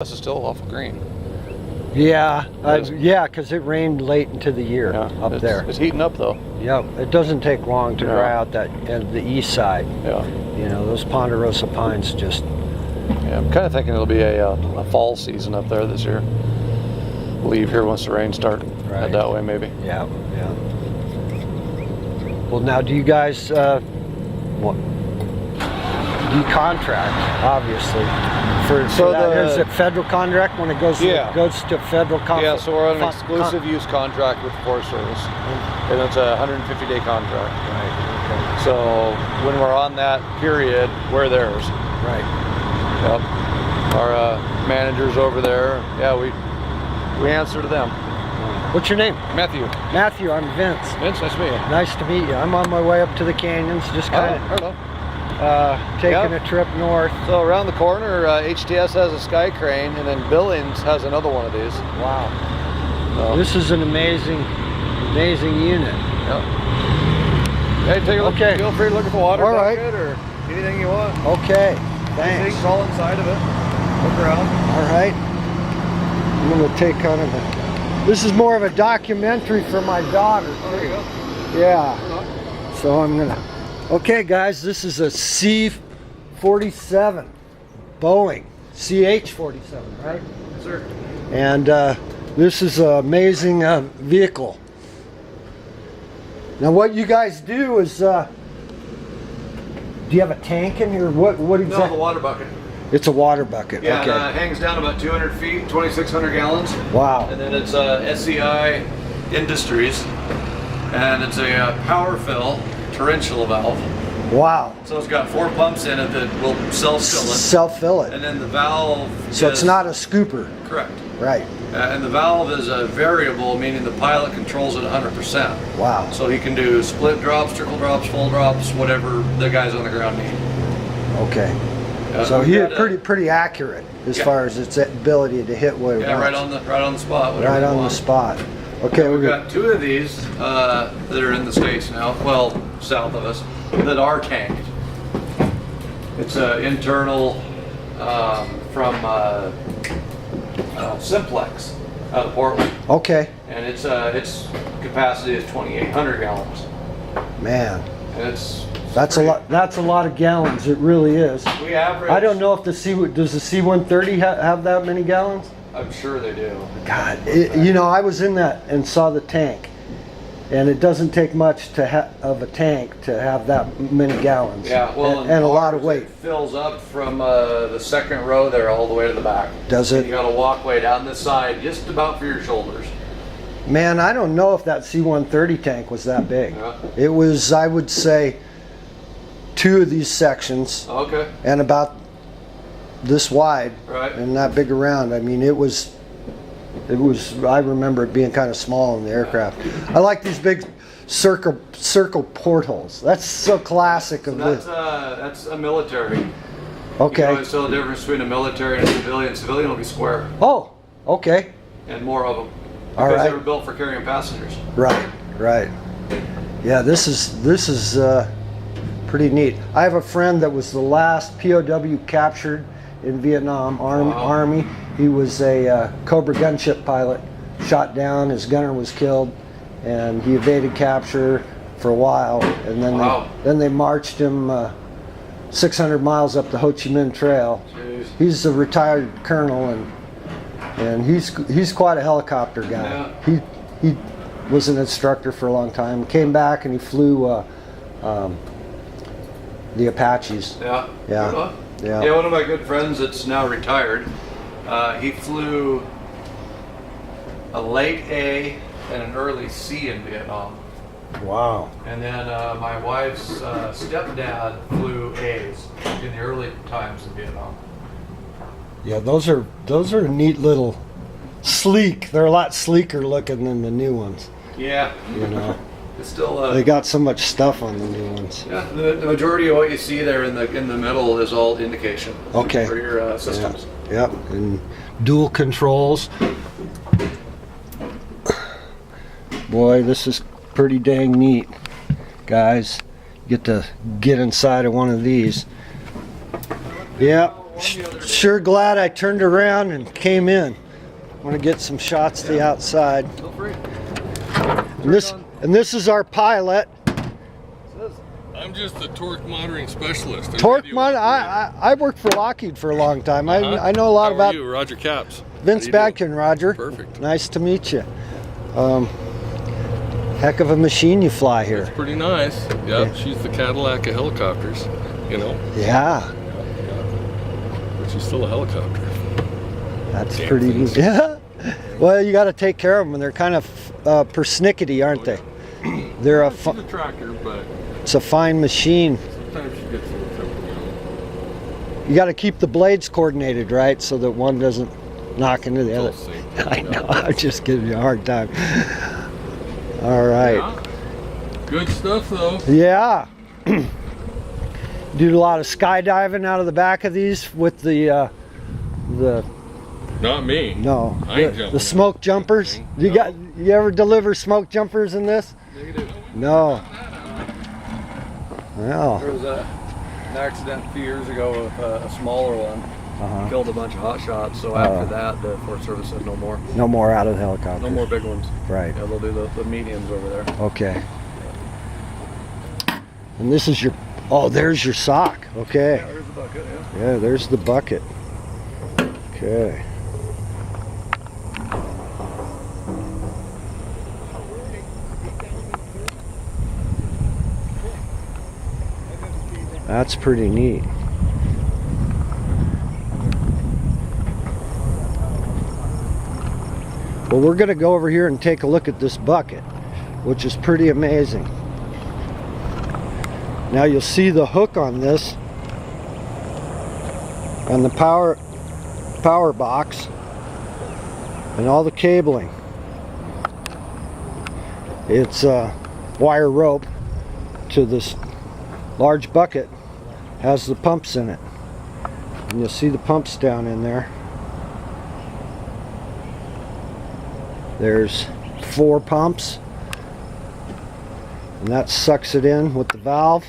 This is still awful green. Yeah, yeah, because it rained late into the year up there. It's heating up though. Yep, it doesn't take long to dry out that the east side. Yeah. You know, those ponderosa pines just. Yeah, I'm kind of thinking it'll be a fall season up there this year. Leave here once the rains start. Right. Head that way maybe. Yeah, yeah. Well, now do you guys what? You contract, obviously. So is it federal contract when it goes to federal contract? Yeah, so we're on an exclusive use contract with the Forest Service, and it's a 150-day contract. Right. Okay. So when we're on that period, we're theirs. Right. Yep. Our managers over there, yeah, we answer to them. What's your name? Matthew. Matthew, I'm Vince. Vince, nice to meet you. Nice to meet you. I'm on my way up to the canyons, just kind of taking a trip north. So around the corner, HTS has a sky crane, and then Billings has another one of these. Wow. So. This is an amazing unit. Yep. Hey, take a look. Okay. Feel free to look at the water bucket or anything you want. Okay. Thanks. It's all inside of it. Look around. All right. I'm going to take kind of a... This is more of a documentary for my daughter. Oh, there you go. Yeah. So I'm going to... Okay, guys, this is a C-47 Boeing CH-47, right? Yes, sir. And this is an amazing vehicle. Now, what you guys do is, do you have a tank in here? What exactly? No, the water bucket. It's a water bucket. Yeah, okay. It hangs down about 200 feet, 2,600 gallons. Wow. And then it's SCI Industries, and it's a power fill torrential valve. Wow. So it's got 4 pumps in it that will self-fill it. Self-fill it. And then the valve So it's not a scooper. Correct. Right. And the valve is a variable, meaning the pilot controls it 100%. Wow. So he can do split drops, trickle drops, full drops, whatever the guys on the ground need. Okay. So he's pretty accurate as far as its ability to hit what it wants. right on the spot. Right on the spot. Okay, we've got 2 of these that are in the States now, well, south of us, that are tanked. It's internal from Simplex out of Portland. Okay. And its capacity is 2,800 gallons. Man. And that's a lot. That's a lot of gallons. It really is. We average. I don't know if does the C-130 have that many gallons? I'm sure they do. God, you know, I was in that and saw the tank, and it doesn't take much of a tank to have that many gallons. Yeah, well, and a lot of weight. It fills up from the second row there all the way to the back. Does it? And you got a walkway down this side, just about for your shoulders. Man, I don't know if that C-130 tank was that big. Yeah. It was, I would say, 2 of these sections. Okay. And about this wide. Right. And that big around. I mean, it was. I remember it being kind of small in the aircraft. I like these big circle portholes. That's so classic of this. That's a military. Okay. You know, it's still the difference between a military and a civilian. Civilian will be square. Oh, okay. And more of them. All Because right. they were built for carrying passengers. Right, right. Yeah, this is pretty neat. I have a friend that was the last POW captured in Vietnam Army. He was a Cobra gunship pilot, shot down. His gunner was killed, and he evaded capture for a while. And then they marched him 600 miles up the Ho Chi Minh Trail. Jeez. He's a retired colonel, and he's quite a helicopter guy. Yeah. He was an instructor for a long time. Came back and he flew the Apaches. Yeah. Yeah. Yeah. Yeah. One of my good friends that's now retired. He flew a late A and an early C in Vietnam. Wow. And then my wife's stepdad flew A's in the early times in Vietnam. Yeah, those are neat little sleek. They're a lot sleeker looking than the new ones. Yeah. You know. It's still they got so much stuff on the new ones. Yeah, the majority of what you see there in the middle is all indication. Okay. For your systems. Yeah. Yep. And dual controls. Boy, this is pretty dang neat, guys. Get to get inside of one of these. Yep. Sure glad I turned around and came in. I want to get some shots to the outside. Feel free. And this is our pilot. I'm just a torque monitoring specialist. I worked for Lockheed for a long time. I know a lot about you, Roger Caps. VBadkin, Roger. Perfect. Nice to meet you. Heck of a machine you fly here. It's pretty nice. Yep, she's the Cadillac of helicopters, you know. Yeah. But she's still a helicopter. That's Damn pretty things. neat. Yeah. Well, you got to take care of them. They're kind of persnickety, aren't they? They're She's a tractor, but it's a fine machine. sometimes she gets a little trouble, you know. You got to keep the blades coordinated, right, so that one doesn't knock into the other. It's all the same. I know. I'm just giving you a hard time. All right. Yeah. Good stuff, though. Yeah. Do a lot of skydiving out of the back of these with the Not me. no I ain't the jumping. smoke jumpers. You No. you ever deliver smoke jumpers in this? Negative. No. Well. There was an accident a few years ago with a smaller one. Uh-huh. Killed a bunch of hot shots. So after that, the Forest Service said no more. No more out of the helicopter. No more big ones. Right. Yeah, they'll do the mediums over there. Okay. And this is your. Oh, there's your sock. Okay. Yeah, there's the bucket. Yeah. Yeah, there's the bucket. Okay. That's pretty neat. Well, we're going to go over here and take a look at this bucket, which is pretty amazing. Now you'll see the hook on this, and the power box, and all the cabling. It's a wire rope to this large bucket, has the pumps in it, and you'll see the pumps down in there. There's 4 pumps, and that sucks it in with the valve,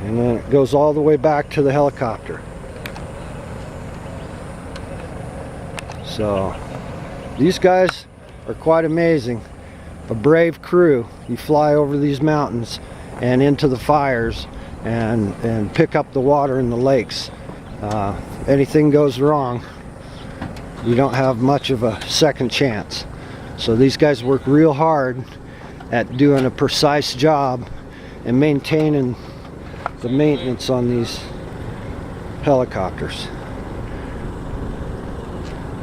and then it goes all the way back to the helicopter. So these guys are quite amazing. A brave crew. You fly over these mountains and into the fires and pick up the water in the lakes. Anything goes wrong, you don't have much of a second chance. So these guys work real hard at doing a precise job and maintaining the maintenance on these helicopters.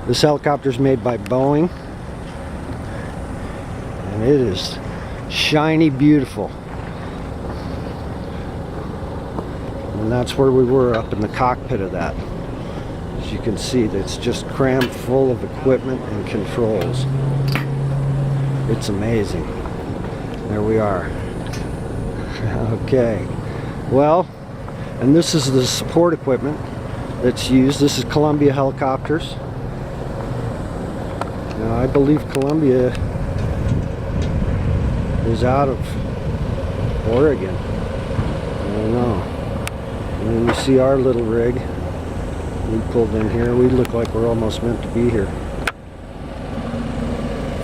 This helicopter is made by Boeing, and it is shiny beautiful. And that's where we were, up in the cockpit of that. As you can see, it's just crammed full of equipment and controls. It's amazing. There we are. Okay. Well, and this is the support equipment that's used. This is Columbia helicopters. Now, I believe Columbia is out of Oregon. I don't know. And then you see our little rig. We pulled in here. We look like we're almost meant to be here.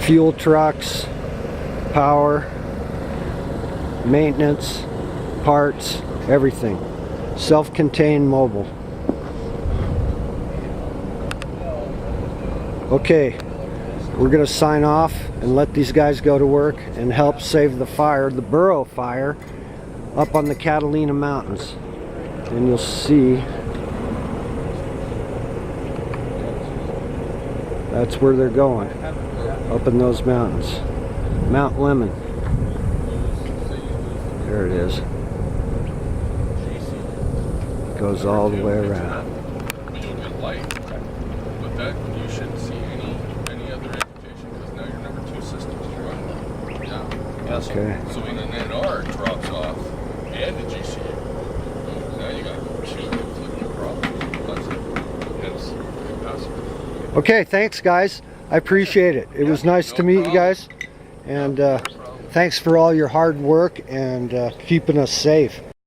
Fuel trucks, power, maintenance, parts, everything. Self-contained mobile. Okay, we're gonna sign off and let these guys go to work and help save the fire, the Burrow fire, up on the Catalina Mountains. And you'll see that's where they're going, up in those mountains. Mount Lemmon. There it is. Goes all the way around. You'll get light, but that you shouldn't see any other indication, because now your number 2 system's running. Yeah. Yeah, so Okay. So when an NR drops off and the GCU, now you got 2 conflicting problems. That's it. Hence capacitor. Okay, thanks guys. I appreciate it. It was nice to meet you guys. And thanks for all your hard work and keeping us safe.